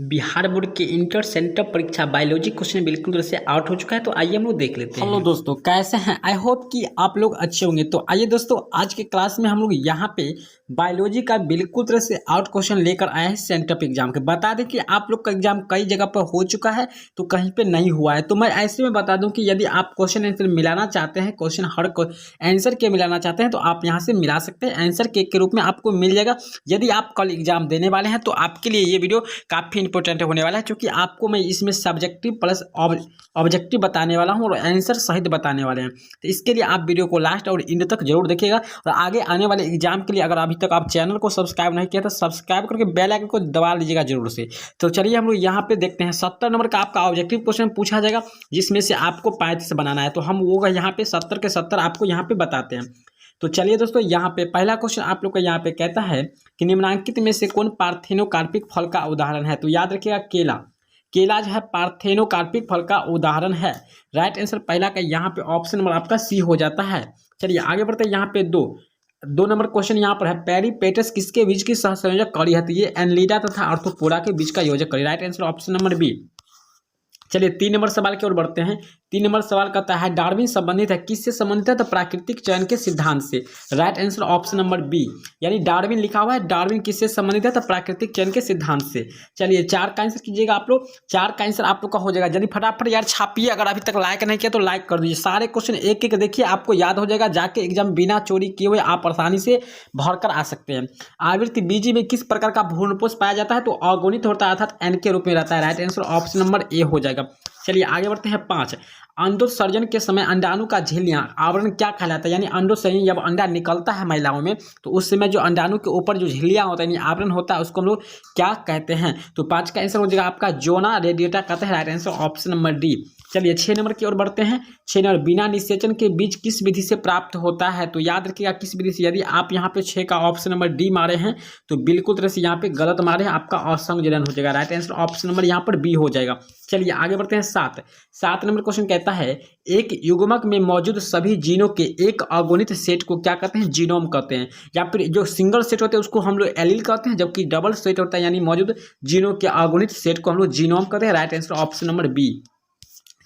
Bihar board के inter centre परीक्षा biology question बिल्कुल तरह से आउट हो चुका है। तो आइए हम लोग देख लेते हैं। हेलो दोस्तों, कैसे हैं? आई होप कि आप लोग अच्छे होंगे। तो आइए दोस्तों, आज के क्लास में हम लोग यहाँ पे बायोलॉजी का बिल्कुल तरह से आउट क्वेश्चन लेकर आए हैं सेंटर पे एग्जाम के। बता दें कि आप लोग का एग्जाम कई जगह पर हो चुका है तो कहीं पे नहीं हुआ है। तो मैं ऐसे में बता दूं कि यदि आप क्वेश्चन आंसर मिलाना चाहते हैं, क्वेश्चन हर आंसर के मिलाना चाहते हैं तो आप यहाँ से मिला सकते हैं। आंसर के रूप में आपको मिल जाएगा। यदि आप कल एग्जाम देने वाले हैं तो आपके लिए ये वीडियो काफ़ी इंपॉर्टेंट होने वाला है, क्योंकि आपको मैं इसमें सब्जेक्टिव प्लस ऑब्जेक्टिव बताने वाला हूँ और आंसर सहित बताने वाले हैं। तो इसके लिए आप वीडियो को लास्ट और एंड तक जरूर देखिएगा। और आगे आने वाले एग्जाम के लिए अगर अभी तक आप चैनल को सब्सक्राइब नहीं किया तो सब्सक्राइब करके बेल आइकन को दबा लीजिएगा जरूर से। तो चलिए हम लोग यहाँ पे देखते हैं। 70 नंबर का आपका ऑब्जेक्टिव क्वेश्चन पूछा जाएगा, जिसमें से आपको 35 बनाना है। तो हम वो यहाँ पे 70 के 70 आपको यहाँ पे बताते हैं। तो चलिए दोस्तों, यहाँ पे पहला क्वेश्चन आप लोग का यहाँ पे कहता है कि निम्नलिखित में से कौन पार्थेनोकार्पिक फल का उदाहरण है। तो याद रखिएगा, केला। केला जो है पार्थेनोकार्पिक फल का उदाहरण है। राइट आंसर पहला का यहाँ पे ऑप्शन नंबर आपका सी हो जाता है। चलिए आगे बढ़ते हैं। यहाँ पे दो नंबर क्वेश्चन यहाँ पर है, पेरीपेटस किसके बीज की सहसंयोजक कड़ी है। तो ये एनलिडा तथा आर्थ्रोपोडा के बीच का योजक कड़ी। Right answer option number B. चलिए 3 नंबर सवाल की ओर बढ़ते हैं। 3 नंबर सवाल कहता है डार्विन संबंधित है, किससे संबंधित है। तो प्राकृतिक चयन के सिद्धांत से। Right answer option number B, यानी डार्विन लिखा हुआ है। डार्विन किससे संबंधित है। तो प्राकृतिक चयन के सिद्धांत से। चलिए 4 का आंसर कीजिएगा आप लोग। 4 का आंसर आप लोग का हो जाएगा। यदि फटाफट यार छापिए, अगर अभी तक लाइक नहीं किया तो लाइक कर दीजिए। सारे क्वेश्चन एक एक देखिए, आपको याद हो जाएगा। जाके एग्जाम बिना चोरी किए हुए आप आसानी से भर कर आ सकते हैं। आवृत्ति बीजी में किस प्रकार का भ्रूणपोष पाया जाता है। तो अगुणित होता है, अर्थात एन के रूप में रहता है। Right answer option number A हो जाएगा। चलिए आगे बढ़ते हैं। 5, अंडोत्सर्जन के समय अंडाणु का झिल्लियां आवरण क्या कहलाता है। यानी अंडोत्सर्जन जब अंडा निकलता है महिलाओं में, तो उस समय जो अंडाणु के ऊपर जो झिल्लियां होता है यानी आवरण होता है, उसको हम लोग क्या कहते हैं। तो 5 का आंसर हो जाएगा आपका जोना रेडिएटा कहते हैं। Right answer option number D. चलिए 6 नंबर की ओर बढ़ते हैं। 6 नंबर, बिना निषेचन के बीज किस विधि से प्राप्त होता है। तो याद रखिएगा किस विधि से। यदि आप यहाँ पे 6 का ऑप्शन नंबर डी मारे हैं तो बिल्कुल तरह से यहाँ पे गलत मारे हैं, आपका असंयोजन हो जाएगा। राइट आंसर ऑप्शन नंबर यहाँ पर बी हो जाएगा। चलिए आगे बढ़ते हैं। 7 नंबर क्वेश्चन कहता है एक युग्मक में मौजूद सभी जीनों के एक अगुणित सेट को क्या कहते हैं। जीनोम कहते हैं। या फिर जो सिंगल सेट होते हैं उसको हम लोग एलील कहते हैं, जबकि डबल सेट होता है यानी मौजूद जीनों के अगुणित सेट को हम लोग जीनोम कहते हैं। Right answer option number B.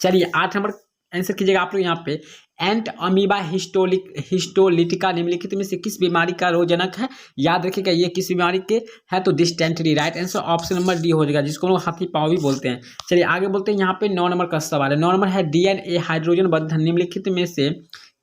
चलिए 8 नंबर आंसर कीजिएगा आप लोग यहाँ पे। एंट अमीबा हिस्टोलिटिका निम्नलिखित में से किस बीमारी का रोगजनक है। याद रखिएगा ये किस बीमारी के है। तो dysentery. Right answer option number D हो जाएगा, जिसको लोग हाथी पाँव भी बोलते हैं। चलिए आगे बोलते हैं। यहाँ पे 9 नंबर का सवाल है। 9 नंबर है डीएनए हाइड्रोजन बंधन निम्नलिखित में से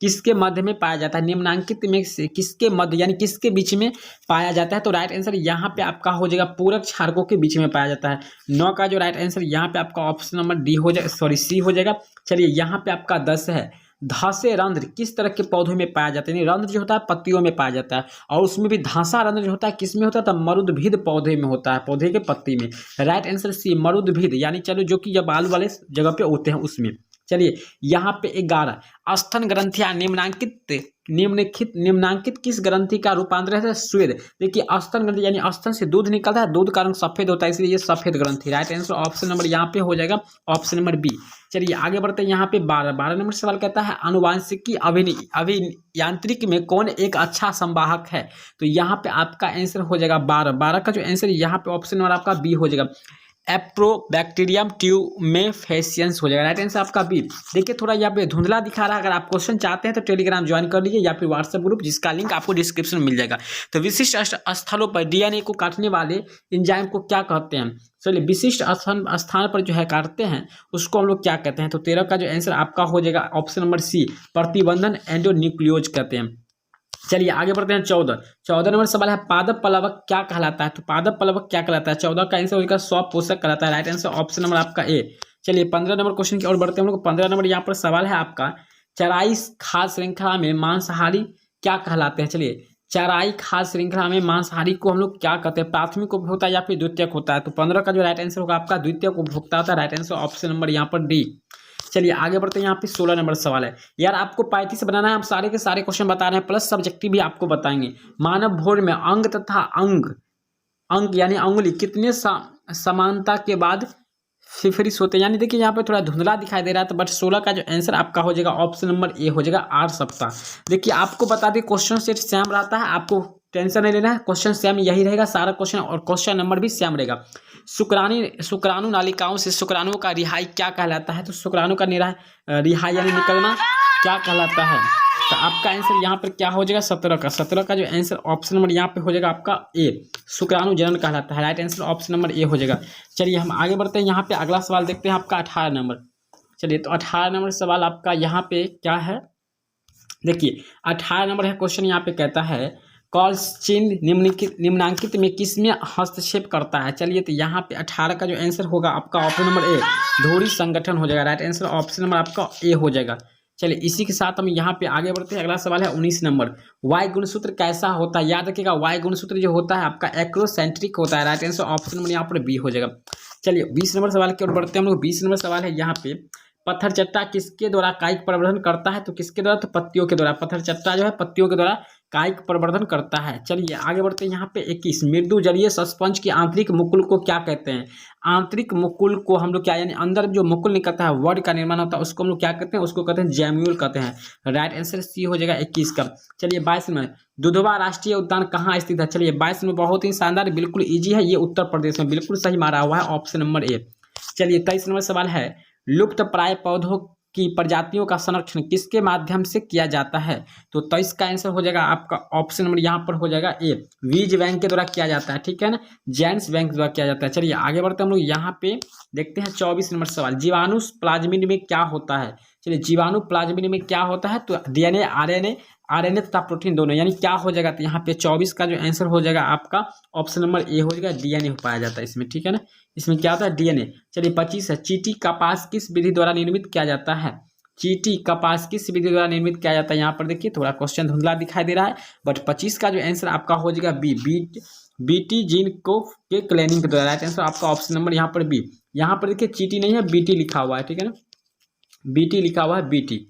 किसके मध्य में पाया जाता है। निम्नांकित में से किसके मध्य यानी किसके बीच में पाया जाता है। तो राइट आंसर यहाँ पे आपका हो जाएगा पूरक क्षारकों के बीच में पाया जाता है। 9 का जो राइट आंसर यहाँ पे आपका ऑप्शन नंबर डी हो जाएगा, सॉरी सी हो जाएगा। चलिए यहाँ पे आपका 10 है, धासे रंध्र किस तरह के पौधों में पाया जाता है। यानी रंध्र जो होता है पत्तियों में पाया जाता है, और उसमें भी धासा रंध्र जो होता है किस में होता है। तो मरुदभिद पौधे में होता है, पौधे के पत्ती में। राइट आंसर सी मरुदभिद, यानी चलो जो कि जब बालू वाले जगह पे होते हैं उसमें। चलिए यहाँ पे 11, स्तन ग्रंथियां निम्नांकित किस ग्रंथि का रूपांतर है। स्वेद। देखिए स्तन ग्रंथि यानी स्तन से दूध निकलता है, दूध का रंग सफेद होता है, इसलिए ये सफेद ग्रंथि। राइट आंसर ऑप्शन नंबर यहाँ पे हो जाएगा ऑप्शन नंबर बी। चलिए आगे बढ़ते हैं। यहाँ पे 12 नंबर सवाल कहता है आनुवांशिकी अभियांत्रिकी में कौन एक अच्छा संवाहक है। तो यहाँ पे आपका आंसर हो जाएगा 12 का जो आंसर यहाँ पे ऑप्शन नंबर आपका बी हो जाएगा, एप्रोबैक्टीरियम ट्यूमेफेसियंस हो जाएगा। राइट आंसर आपका बी। देखिए थोड़ा यहाँ पे धुंधला दिखा रहा है। अगर आप क्वेश्चन चाहते हैं तो टेलीग्राम ज्वाइन कर लीजिए या फिर व्हाट्सएप ग्रुप, जिसका लिंक आपको डिस्क्रिप्शन में मिल जाएगा। तो विशिष्ट स्थलों पर डीएनए को काटने वाले एंजाइम को क्या कहते हैं। चलिए विशिष्ट स्थान पर जो है काटते हैं उसको हम लोग क्या कहते हैं। तो 13 का जो आंसर आपका हो जाएगा ऑप्शन नंबर सी, प्रतिबंधन एंडोन्यूक्लियोज कहते हैं। चलिए आगे बढ़ते हैं। 14 नंबर सवाल है पादप प्लवक क्या कहलाता है। तो पादप प्लवक क्या कहलाता है। 14 का आंसर होगा स्वपोषक कहलाता है। राइट आंसर ऑप्शन नंबर आपका ए। चलिए 15 नंबर क्वेश्चन की ओर बढ़ते हैं हम लोग। 15 नंबर यहाँ पर सवाल है आपका, चराई खाद्य श्रृंखला में मांसाहारी क्या कहलाते हैं। चलिए चराई खाद्य श्रृंखला में मांसाहारी को हम लोग क्या कहते हैं। प्राथमिक उपभोक्ता या फिर द्वितीयक होता है। तो 15 का जो राइट आंसर होगा आपका द्वितीयक उपभोक्ता होता है। राइट आंसर ऑप्शन नंबर यहाँ पर डी। चलिए आगे बढ़ते हैं। यहाँ पे 16 नंबर सवाल है। यार आपको 35 बनाना है, हम सारे के सारे क्वेश्चन बता रहे हैं, प्लस सब्जेक्टिव भी आपको बताएंगे। मानव भ्रूण में अंग तथा अंग यानी अंगुली कितने समानता के बाद सिफरिस होते हैं। यानी देखिए यहाँ पे थोड़ा धुंधला दिखाई दे रहा है, तो बट 16 का जो आंसर आपका हो जाएगा ऑप्शन नंबर ए हो जाएगा 8 सप्ताह। देखिए आपको बता दें क्वेश्चन सेट सेम रहता है, आपको टेंशन नहीं लेना है। क्वेश्चन सेम यही रहेगा सारा क्वेश्चन, और क्वेश्चन नंबर भी सेम रहेगा। शुक्राणु नालिकाओं से शुक्राणुओं का रिहाई क्या कहलाता है? तो शुक्राणु का रिहाई यानी निकलना क्या कहलाता है? तो आपका आंसर यहाँ पर क्या हो जाएगा? 17 का जो आंसर ऑप्शन नंबर यहाँ पे हो जाएगा आपका ए, शुक्राणु जनन कहलाता है। Right answer option number A हो जाएगा। चलिए हम आगे बढ़ते हैं, यहाँ पे अगला सवाल देखते हैं आपका 18 नंबर। चलिए तो 18 नंबर सवाल आपका यहाँ पे क्या है, देखिए 18 नंबर है क्वेश्चन। यहाँ पे कहता है कॉल्चिन निम्नांकित में किस में हस्तक्षेप करता है? चलिए तो यहाँ पे 18 का जो आंसर होगा आपका ऑप्शन नंबर ए, धुरी संगठन हो जाएगा। राइट आंसर ऑप्शन नंबर आपका ए हो जाएगा। चलिए इसी के साथ हम यहाँ पे आगे बढ़ते हैं। अगला सवाल है 19 नंबर, वाई गुणसूत्र कैसा होता है? याद रखिएगा वाई गुणसूत्र जो होता है आपका एक्रोसेंट्रिक होता है। राइट आंसर ऑप्शन नंबर यहाँ पर बी हो जाएगा। चलिए 20 नंबर सवाल की ओर बढ़ते हैं हम लोग। 20 नंबर सवाल है यहाँ पे, पत्थर चट्टा किसके द्वारा कायिक प्रवर्धन करता है? तो किसके द्वारा? तो पत्तियों के द्वारा। पत्थर चट्टा जो है पत्तियों के द्वारा कायिक प्रवर्धन करता है। चलिए आगे बढ़ते हैं यहाँ पे 21, मृदु जलीय सस्पंज की आंतरिक मुकुल को क्या कहते हैं? आंतरिक मुकुल को हम लोग क्या, यानी अंदर जो मुकुल निकलता है, वर्ड का निर्माण होता है, उसको हम लोग क्या कहते हैं? उसको कहते हैं जैम्यूल कहते हैं। राइट आंसर सी हो जाएगा 21 का। चलिए 22 में, दुधवा राष्ट्रीय उद्यान कहाँ स्थित है? चलिए 22 में बहुत ही शानदार, बिल्कुल ईजी है, ये उत्तर प्रदेश में, बिल्कुल सही मारा हुआ है ऑप्शन नंबर ए। चलिए 23 नंबर सवाल है, लुप्त प्राय पौधों की प्रजातियों का संरक्षण किसके माध्यम से किया जाता है? तो 23 का आंसर हो जाएगा आपका ऑप्शन नंबर यहाँ पर हो जाएगा ए, बीज बैंक के द्वारा किया जाता है। ठीक है ना, जेम्स बैंक द्वारा किया जाता है। चलिए आगे बढ़ते हैं हम लोग, यहाँ पे देखते हैं 24 नंबर सवाल, जीवाणु प्लाज्मिड में क्या होता है? चलिए जीवाणु प्लाज्मिड में क्या होता है? तो डीएनए आरएनए तथा प्रोटीन दोनों, यानी क्या हो जाएगा? तो यहाँ पे 24 का जो आंसर हो जाएगा आपका ऑप्शन नंबर ए हो जाएगा, डीएनए पाया जाता है इसमें। ठीक है ना, इसमें क्या होता है? डीएनए। चलिए 25 है, चीटी कपास किस विधि द्वारा निर्मित किया जाता है? चीटी कपास किस विधि द्वारा निर्मित किया जाता है? यहाँ पर देखिए थोड़ा क्वेश्चन धुंधला दिखाई दे रहा है, बट 25 का जो आंसर आपका हो जाएगा बीटी जीन को के क्लोनिंग के द्वारा। राइट आंसर आपका ऑप्शन नंबर यहाँ पर बी। यहाँ पर देखिए चीटी नहीं है, बीटी लिखा हुआ है। ठीक है ना, बीटी लिखा हुआ है, बीटी।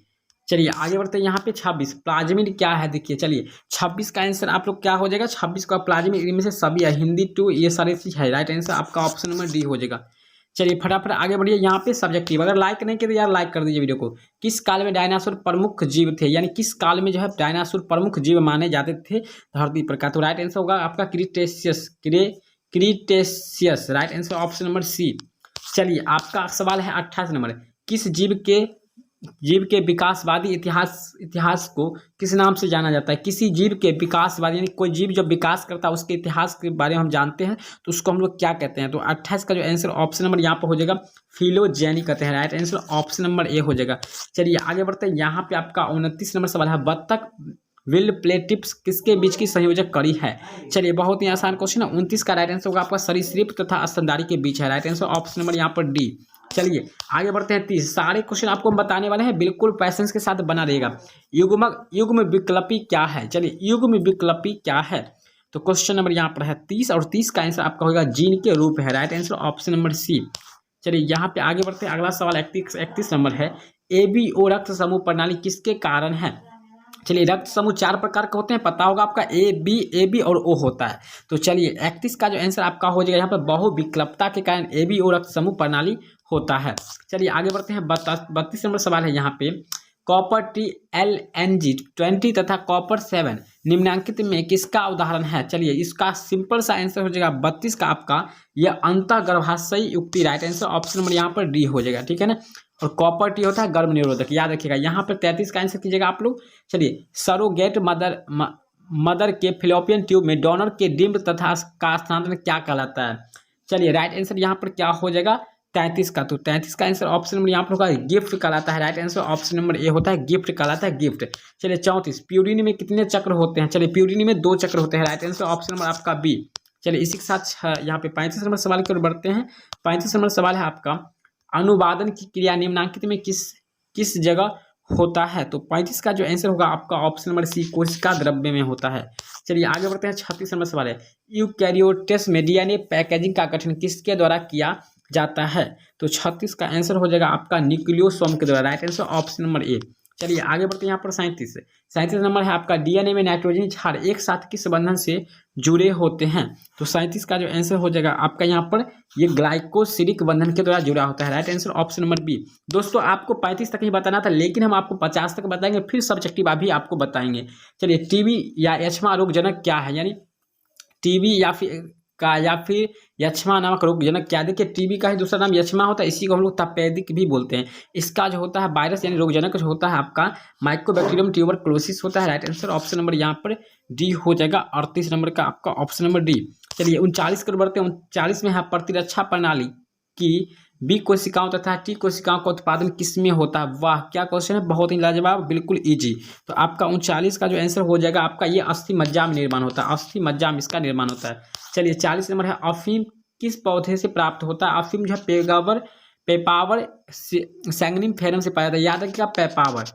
चलिए आगे बढ़ते हैं यहाँ पे 26, प्लाज्मिड क्या है? देखिए चलिए 26 का आंसर आप लोग क्या हो जाएगा? 26 का प्लाज्मिड इनमें से सभी है, हिंदी टू ये सारी चीज है। राइट आंसर आपका ऑप्शन नंबर डी हो जाएगा। चलिए फटाफट आगे बढ़िए, यहाँ पे सब्जेक्टिव, अगर लाइक नहीं किया तो यार लाइक कर दीजिए वीडियो को। किस काल में डायनासोर प्रमुख जीव थे? यानी किस काल में जो है डायनासोर प्रमुख जीव माने जाते थे धरती पर का? तो राइट आंसर होगा आपका Cretaceous. Right answer option number C. चलिए आपका सवाल है 28 नंबर, किस जीव के विकासवादी इतिहास को किस नाम से जाना जाता है? किसी जीव के विकासवादी, यानी कोई जीव जब विकास करता है उसके इतिहास के बारे में हम जानते हैं तो उसको हम लोग क्या कहते हैं? तो 28 का जो आंसर ऑप्शन नंबर यहाँ पर हो जाएगा फिलोजेनी कहते हैं। Right answer option number A हो जाएगा। चलिए आगे बढ़ते हैं, यहाँ पे आपका 29 नंबर सवाल है, बत्तख विल्ड प्लेटिप्स किसके बीच की संयोजक कड़ी है? चलिए बहुत ही आसान क्वेश्चन है। 29 का राइट आंसर होगा आपका सरीसृप तथा स्तनधारी के बीच है। राइट आंसर ऑप्शन नंबर यहाँ पर डी। चलिए आगे बढ़ते हैं 30, सारे क्वेश्चन आपको हम बताने वाले हैं, बिल्कुल पैसेंस के साथ बना रहेगा। युग्म विकल्पी क्या है? चलिए युग्म विकल्पी क्या है? तो क्वेश्चन नंबर यहाँ पर है 30 और 30 का आंसर आपका होगा जीन के रूप है। Right answer option number C. चलिए यहाँ पे आगे बढ़ते हैं, अगला सवाल 31 नंबर है, एबीओ रक्त समूह प्रणाली किसके कारण है? चलिए रक्त समूह 4 प्रकार के होते हैं, पता होगा आपका, ए बी और ओ होता है। तो चलिए 31 का जो आंसर आपका हो जाएगा यहाँ पर बहुविकल्पता के कारण एबीओ रक्त समूह प्रणाली होता है। चलिए आगे बढ़ते हैं, 32 नंबर सवाल है यहाँ पे, कॉपर TLNG20 तथा कॉपर 7 निम्नांकित में किसका उदाहरण है? चलिए इसका सिंपल सा आंसर हो जाएगा 32 का आपका यह अंतःगर्भाशयी युक्ति। राइट आंसर ऑप्शन नंबर यहाँ पर डी हो जाएगा। ठीक है ना, और कॉपर टी होता है गर्भ निरोधक, याद रखिएगा। यहाँ पर 33 का आंसर कीजिएगा आप लोग। चलिए सरोगेट मदर के फिलोपियन ट्यूब में डोनर के डिम्ब तथा का स्थानांतरण क्या कहलाता है? चलिए राइट आंसर यहाँ पर क्या हो जाएगा? 33 का। तो 33 का आंसर ऑप्शन नंबर यहाँ पर होगा गिफ्ट कहलाता है। Right answer option number A होता है, गिफ्ट कहलाता है, गिफ्ट। चलिए 34, प्यूरिन में कितने चक्र होते हैं? चलिए प्यूरिन में 2 चक्र होते हैं। राइट आंसर ऑप्शन नंबर आपका बी। चलिए इसी के साथ यहाँ पे 35 नंबर सवाल की ओर बढ़ते हैं। 35 नंबर सवाल है आपका, अनुवादन की क्रिया निम्नांकित में किस जगह होता है? तो 35 का जो आंसर होगा आपका ऑप्शन नंबर सी, कोशिका द्रव्य में होता है। चलिए आगे बढ़ते हैं, 36 नंबर सवाल है, यूकैरियोट्स में डीएनए पैकेजिंग का गठन किसके द्वारा किया जाता है? तो 36 का आंसर हो जाएगा आपका न्यूक्लियोसोम के द्वारा। Right answer option number A. चलिए आगे बढ़ते हैं, यहाँ पर 37 नंबर है आपका, डीएनए में नाइट्रोजन क्षार एक साथ किस बंधन से जुड़े होते हैं? तो 37 का जो आंसर हो जाएगा आपका यहाँ पर ये ग्लाइकोसिडिक बंधन के द्वारा जुड़ा होता है। Right answer option number B. दोस्तों आपको 35 तक ही बताना था, लेकिन हम आपको 50 तक बताएंगे, फिर सब्जेक्टिव अभी आपको बताएंगे। चलिए टीबी या एचमा रोगजनक क्या है? यानी टीबी या फिर का या फिर यक्ष्मा नामक रोग जनक क्या देखिए टीबी का ही दूसरा नाम यक्ष्मा होता है, इसी को हम लोग तपेदिक भी बोलते हैं। इसका जो होता है वायरस यानी रोगजनक जो होता है आपका माइकोबैक्टीरियम ट्यूबरक्लोसिस होता है। राइट आंसर ऑप्शन नंबर यहाँ पर डी हो जाएगा। 38 नंबर का आपका ऑप्शन नंबर डी। चलिए 39 कर बढ़ते हैं। 39 में है प्रतिरक्षा प्रणाली की बी कोशिकाओं तथा टी कोशिकाओं का उत्पादन किसमें होता है। वाह क्या क्वेश्चन है, बहुत ही लाजवाब, बिल्कुल इजी। तो आपका 39 का जो आंसर हो जाएगा आपका ये अस्थि मज्जा में निर्माण होता है, अस्थि मज्जा में इसका निर्माण होता है। चलिए 40 नंबर है अफीम किस पौधे से प्राप्त होता है। अफीम जो है पेपावर सैंगनिफेरम से पाया जाता है। याद रखिएगा पेपावर,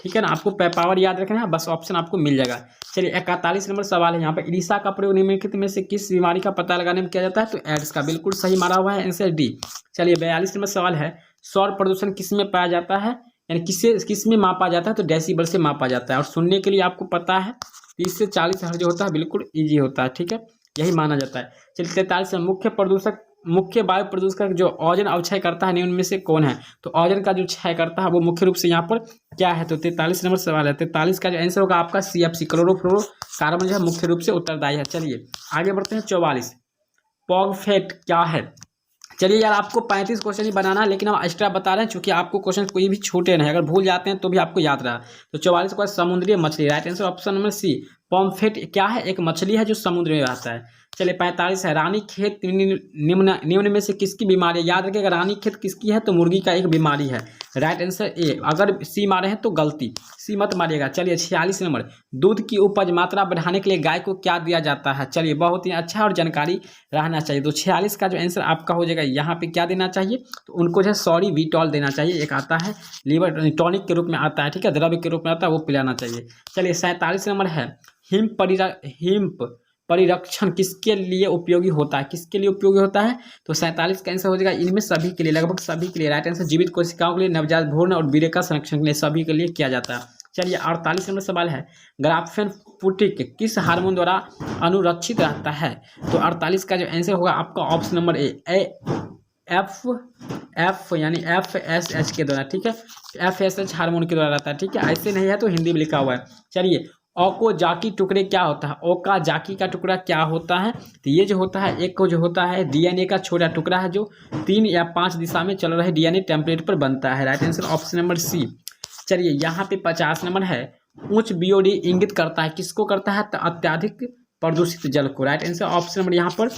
ठीक है ना, आपको पेपावर याद रखना है, बस ऑप्शन आपको मिल जाएगा। चलिए 41 नंबर सवाल है यहाँ पर इरिसा का प्रयोग निम्नलिखित में से किस बीमारी का पता लगाने में किया जाता है। तो एड्स का, बिल्कुल सही मारा हुआ है आंसर डी। चलिए 42 नंबर सवाल है सौर प्रदूषण किस में पाया जाता है, यानी किस में मापा जाता है। तो डेसिबल से मापा जाता है। और सुनने के लिए आपको पता है 30 से 40 हर्ट्ज जो होता है बिल्कुल ईजी होता है, ठीक है, यही माना जाता है। चलिए 43 मुख्य वायु प्रदूषक जो ओजोन अवक्षय करता है निम्न में से कौन है। तो ओजोन का जो क्षय करता है वो मुख्य रूप से यहाँ पर क्या है। तो 43 नंबर सवाल है। 43 का जो आंसर होगा आपका CFC क्लोरोफ्लोरोकार्बन जो है मुख्य रूप से उत्तरदायी है। चलिए आगे बढ़ते हैं। 44 पॉगफेट क्या है। चलिए यार आपको 35 क्वेश्चन ही बनाना है, लेकिन हम एक्स्ट्रा बता रहे हैं क्योंकि आपको क्वेश्चन कोई भी छूटे नहीं, अगर भूल जाते हैं तो भी आपको याद रहा। तो 44 को समुद्री मछली। Right answer option number C pomfret क्या है, एक मछली है जो समुद्र में रहता है। चलिए 45 है रानी खेत निम्न में से किसकी बीमारी है। याद रखिएगा रानी खेत किसकी है, तो मुर्गी का एक बीमारी है। राइट आंसर ए, अगर सी मारे हैं तो गलती, सी मत मारिएगा। चलिए 46 नंबर दूध की उपज मात्रा बढ़ाने के लिए गाय को क्या दिया जाता है। चलिए बहुत ही अच्छा और जानकारी रहना चाहिए। तो 46 का जो आंसर आपका हो जाएगा यहाँ पे क्या देना चाहिए, तो उनको जो है सॉरी वीटॉल देना चाहिए। एक आता है लीवर टॉनिक के रूप में आता है, ठीक है, द्रव्य के रूप में आता है, वो पिलाना चाहिए। चलिए 47 नंबर है हिम परिरक्षण किसके लिए उपयोगी होता है, किसके लिए उपयोगी होता है। तो 47 का आंसर हो जाएगा इनमें सभी के लिए, लगभग सभी के लिए। राइट आंसर जीवित कोशिकाओं के लिए, नवजात भ्रूण और वीर्य का संरक्षण के लिए, सभी के लिए किया जाता है। चलिए 48 नंबर सवाल है ग्राफेन पुटिक किस हार्मोन द्वारा अनुरक्षित रहता है। तो 48 का जो आंसर होगा आपका ऑप्शन नंबर ए एफ यानी FSH के द्वारा, ठीक है, FSH हार्मोन के द्वारा रहता है, ठीक है, ऐसे नहीं है तो हिंदी में लिखा हुआ है। चलिए ओकाजाकी टुकड़े क्या होता है, ओकाजाकी का टुकड़ा क्या होता है। तो ये जो होता है एक जो होता है DNA का छोटा टुकड़ा है जो 3 या 5 दिशा में चल रहे DNA टेम्पलेट पर बनता है। Right answer option number C. चलिए यहाँ पे 50 नंबर है उच्च BOD इंगित करता है, किसको करता है, तो अत्यधिक प्रदूषित जल को। राइट आंसर ऑप्शन नंबर यहाँ पर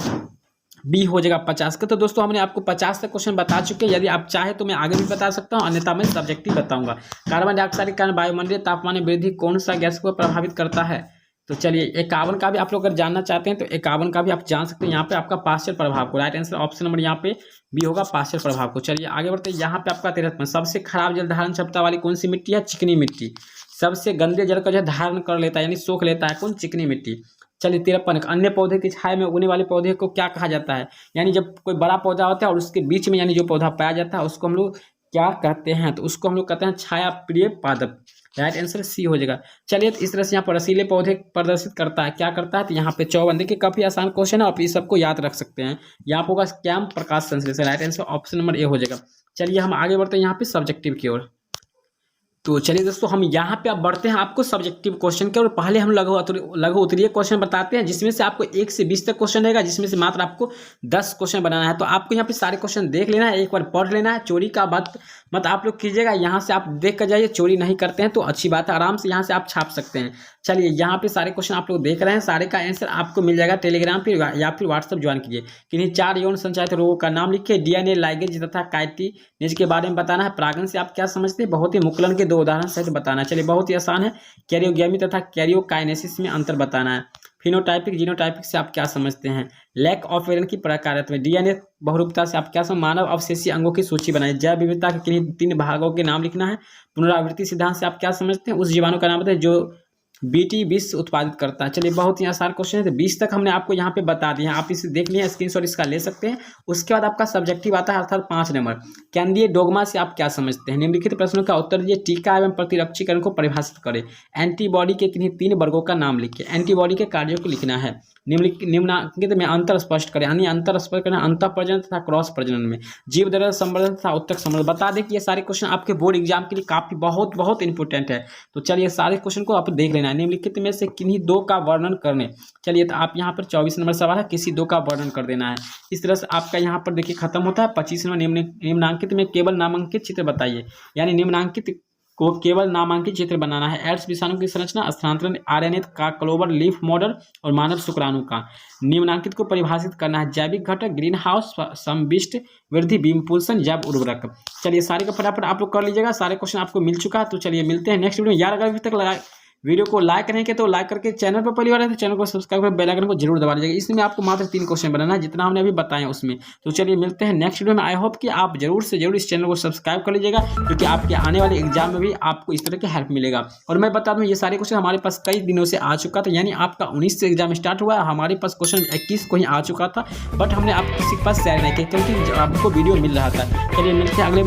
बी हो जाएगा 50 का। तो दोस्तों हमने आपको 50 तक क्वेश्चन बता चुके हैं, यदि आप चाहे तो मैं आगे भी बता सकता हूं, अन्यथा मैं सब्जेक्टिव बताऊंगा। कार्बन डाइऑक्साइड के कारण वायुमंडलीय तापमान में वृद्धि कौन सा गैस को प्रभावित करता है। तो चलिए 51 का भी आप लोग अगर जानना चाहते हैं तो 51 का भी आप जान सकते हैं, यहाँ पे आपका पार्शियल प्रभाव को। राइट आंसर ऑप्शन नंबर यहाँ पे बी होगा पार्शियल प्रभाव को। चलिए आगे बढ़ते हैं। यहाँ पे आपका 53 सबसे खराब जल धारण क्षमता वाली कौन सी मिट्टी है, चिकनी मिट्टी। सबसे गंदे जल का जो धारण कर लेता है यानी सोख लेता है कौन, चिकनी मिट्टी। चलिए 53 अन्य पौधे की छाया में उगने वाले पौधे को क्या कहा जाता है। यानी जब कोई बड़ा पौधा होता है और उसके बीच में यानी जो पौधा पाया जाता है उसको हम लोग क्या कहते हैं, तो उसको हम लोग कहते हैं छाया प्रिय पादप। राइट आंसर सी हो जाएगा। चलिए तो इस तरह से यहाँ पर रसीले पौधे प्रदर्शित करता है, क्या करता है, तो यहाँ पे 54। देखिए काफी आसान क्वेश्चन है, आप ये सबको याद रख सकते हैं। यहाँ पर होगा कैम प्रकाश संश्लेषण। Right answer option number A हो जाएगा। चलिए हम आगे बढ़ते हैं यहाँ पे सब्जेक्टिव की ओर। तो चलिए दोस्तों हम यहाँ पे अब बढ़ते हैं आपको सब्जेक्टिव क्वेश्चन के, और पहले हम लघु उत्तरीय क्वेश्चन बताते हैं जिसमें से आपको 1 से 20 तक क्वेश्चन रहेगा, जिसमें से मात्र आपको 10 क्वेश्चन बनाना है। तो आपको यहाँ पे सारे क्वेश्चन देख लेना है, एक बार पढ़ लेना है, चोरी का बात मत आप लोग कीजिएगा। यहाँ से आप देख कर जाइए, चोरी नहीं करते हैं तो अच्छी बात है, आराम से यहाँ से आप छाप सकते हैं। चलिए यहाँ पे सारे क्वेश्चन आप लोग देख रहे हैं, सारे का आंसर आपको मिल जाएगा टेलीग्राम पे या फिर व्हाट्सएप ज्वाइन कीजिए। किन्हीं 4 यौन संचालित रोगों का नाम लिखिए, DNA लाइगेज तथा काइटिनेज के बारे में बताना है। परागण से आप क्या समझते हैं, बहुत ही मुकुलन के 2 उदाहरण सहित बताना है। चलिए बहुत ही आसान है। कैरियोगेमी तथा कैरियोकाइनेसिस में अंतर बताना है। फिनोटाइपिक जीनोटाइपिक से आप क्या समझते हैं। लैक ऑफ वेरिएंट की प्रकार्यता में DNA बहुरूपता से आप क्या समझ। मानव अवशेषीय अंगों की सूची बनाइए। जैव विविधता के किन्हीं 3 भागों के नाम लिखना है। पुनरावृत्ति सिद्धांत से आप क्या समझते हैं। उस जीवाणु का नाम बताइए जो BT विष उत्पादित करता है। चलिए बहुत ही आसान क्वेश्चन है, तो 20 तक हमने आपको यहाँ पे बता दिया है, आप इसे देख लिए, स्क्रीनशॉट इसका ले सकते हैं। उसके बाद आपका सब्जेक्टिव आता है अर्थात 5 नंबर केंद्रीय डोगमा से आप क्या समझते हैं। निम्नलिखित प्रश्नों का उत्तर दिए। टीका एवं प्रतिरक्षीकरण को परिभाषित करें। एंटीबॉडी के किन्हीं 3 वर्गों का नाम लिखिए। एंटीबॉडी के कार्यों को लिखना है। निम्नलिखित में अंतर स्पष्ट करें, यानी अंतर स्पष्ट करना अंतः प्रजनन तथा क्रॉस प्रजनन में, जीव दर संवर्धन तथा उत्तक संवर्धन। बता दें कि ये सारे क्वेश्चन आपके बोर्ड एग्जाम के लिए काफी बहुत इंपॉर्टेंट है। तो चलिए सारे क्वेश्चन को आप देख लेना। है। निम्नलिखित में से किन्हीं दो का वर्णन करने। चलिए तो आप यहाँ पर 24 नंबर सवाल है, किसी दो का वर्णन कर देना है। इस तरह से आपका यहाँ पर देखिए खत्म होता है। 25 नंबर निम्नांकित में केवल नामांकित चित्र बताइए, यानी निम्नांकित को केवल नामांकित चित्र बनाना है। एड्स विषाणु की संरचना, स्थानांतरण आरएनए का क्लोवर लीफ मॉडल और मानव शुक्राणु का। निम्नांकित को परिभाषित करना है। जैविक घटक, ग्रीन हाउस, समविष्ट वृद्धि, बीमपुल्सन, जैव उर्वरक। चलिए सारे का फटाफट आप लोग कर लीजिएगा, सारे क्वेश्चन आपको मिल चुका है। तो चलिए मिलते हैं नेक्स्ट वीडियो में। यार अगर अभी तक वीडियो को लाइक नहीं किया तो लाइक करके चैनल पर पहली बार है तो चैनल को सब्सक्राइब कर बेल आइकन को जरूर दबा दीजिएगा। इसमें आपको मात्र 3 क्वेश्चन बनाना है, जितना हमने अभी बताया उसमें। तो चलिए मिलते हैं नेक्स्ट वीडियो में। आई होप कि आप जरूर से जरूर इस चैनल को सब्सक्राइब कर लीजिएगा, क्योंकि आपके आने वाले एग्जाम में भी आपको इस तरह की हेल्प मिलेगा। और मैं बता दूं ये सारे क्वेश्चन हमारे पास कई दिनों से आ चुका था, यानी आपका 19 से एग्जाम स्टार्ट हुआ है, हमारे पास क्वेश्चन 21 को ही आ चुका था, बट हमने आप किसी के पास शेयर नहीं किया क्योंकि आपको वीडियो मिल रहा था। चलिए मिलते हैं अगले